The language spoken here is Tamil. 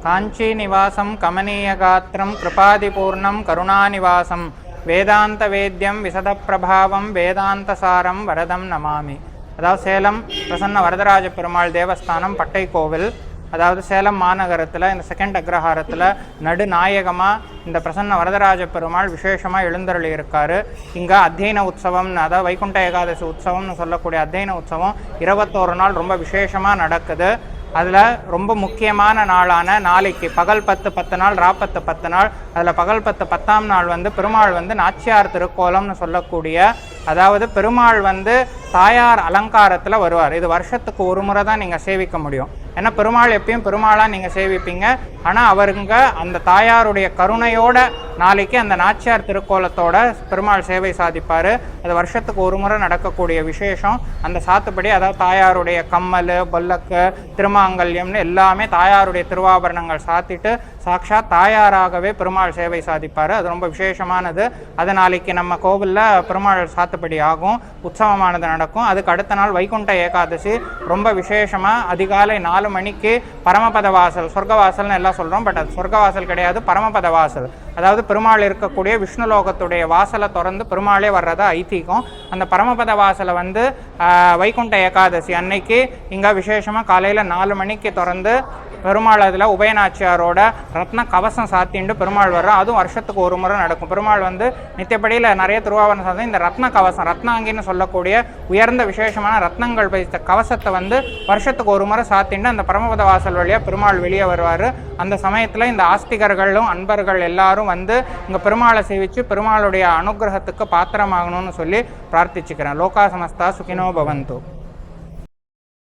काञ्चीनिवासं कमनीयगात्रं कृपादिपूर्णं करुणानिवासं वेदान्तवेद्यं विशदप्रभावं वेदान्तसारं वरदं नमामि. அதாவது சேலம் பிரசன்ன வரதராஜ பெருமாள் தேவஸ்தானம் பட்டை கோவில், அதாவது சேலம் மாநகரத்தில் இந்த செகண்ட் அக்ரஹாரத்தில் நடுநாயகமாக இந்த பிரசன்ன வரதராஜ பெருமாள் விசேஷமாக எழுந்தருளி இருக்கார். இங்கே அத்தியன உற்சவம்னு, அதாவது வைகுண்ட ஏகாதசி உற்சவம்னு சொல்லக்கூடிய அத்தியன உற்சவம் 21 நாள் ரொம்ப விசேஷமாக நடக்குது. அதில் ரொம்ப முக்கியமான நாளான நாளைக்கு பகல் 10 நாள், ராப்பத்து 10 நாள். அதில் பகல் 10 நாள் பெருமாள் நாச்சியார் திருக்கோலம்னு சொல்லக்கூடிய, அதாவது பெருமாள் தாயார் அலங்காரத்தில் வருவார். இது வருஷத்துக்கு ஒரு முறை தான் நீங்கள் சேவிக்க முடியும். ஏன்னா பெருமாள் எப்பயும் பெருமாளாக நீங்கள் சேவிப்பீங்க. ஆனால் அவருங்க அந்த தாயாருடைய கருணையோட நாளைக்கு அந்த நாச்சியார் திருக்கோலத்தோட பெருமாள் சேவை சாதிப்பார். அது வருஷத்துக்கு ஒரு முறை நடக்கக்கூடிய விசேஷம். அந்த சாத்துப்படி, அதாவது தாயாருடைய கம்மல், பொல்லக்கு, திருமாங்கல்யம்னு எல்லாமே தாயாருடைய திருவாபரணங்கள் சாத்திட்டு சாக்ஷாத் தாயாராகவே பெருமாள் சேவை சாதிப்பார். அது ரொம்ப விசேஷமானது. அது நாளைக்கு நம்ம கோவிலில் பெருமாள் சாத்துப்படி ஆகும், உற்சவமானது நடக்கும். அதுக்கு அடுத்த நாள் வைகுண்ட ஏகாதசி ரொம்ப விசேஷமாக அதிகாலை 4 மணிக்கு பரமபத வாசல், சொர்க்கவாசல்னு எல்லாம் சொல்கிறோம், பட் அது சொர்க்கவாசல் கிடையாது, பரமபத வாசல். அதாவது பெருமாள் இருக்கக்கூடிய விஷ்ணுலோகத்துடைய வாசலை திறந்து பெருமாளே வர்றதா ஐதீகம். அந்த பரமபத வாசலை வைகுண்ட ஏகாதசி அன்னைக்கு இங்கே விசேஷமாக காலையில் 4 மணிக்கு திறந்து பெருமாள் அதில் உபயநாச்சியாரோட ரத்ன கவசம் சாத்திண்டு பெருமாள் வர்றோம். அதுவும் வருஷத்துக்கு ஒரு முறை நடக்கும். பெருமாள் நித்தியப்படியில் நிறைய திருவாபரணம் சாத்தி இந்த ரத்ன கவசம், ரத்னாங்கின்னு சொல்லக்கூடிய உயர்ந்த விசேஷமான ரத்னங்கள் பதித்த கவசத்தை வருஷத்துக்கு ஒரு முறை சாத்திண்டு அந்த பரமபத வாசல் வழியாக பெருமாள் வெளியே வருவார். அந்த சமயத்தில் இந்த ஆஸ்திகர்களும் அன்பர்கள் எல்லாரும் இங்கே பெருமாளை சேவித்து பெருமாளுடைய அனுகிரகத்துக்கு பாத்திரமாகணும்னு சொல்லி பிரார்த்திச்சுக்கிறேன். லோகா சமஸ்தா சுகினோ பவந்து.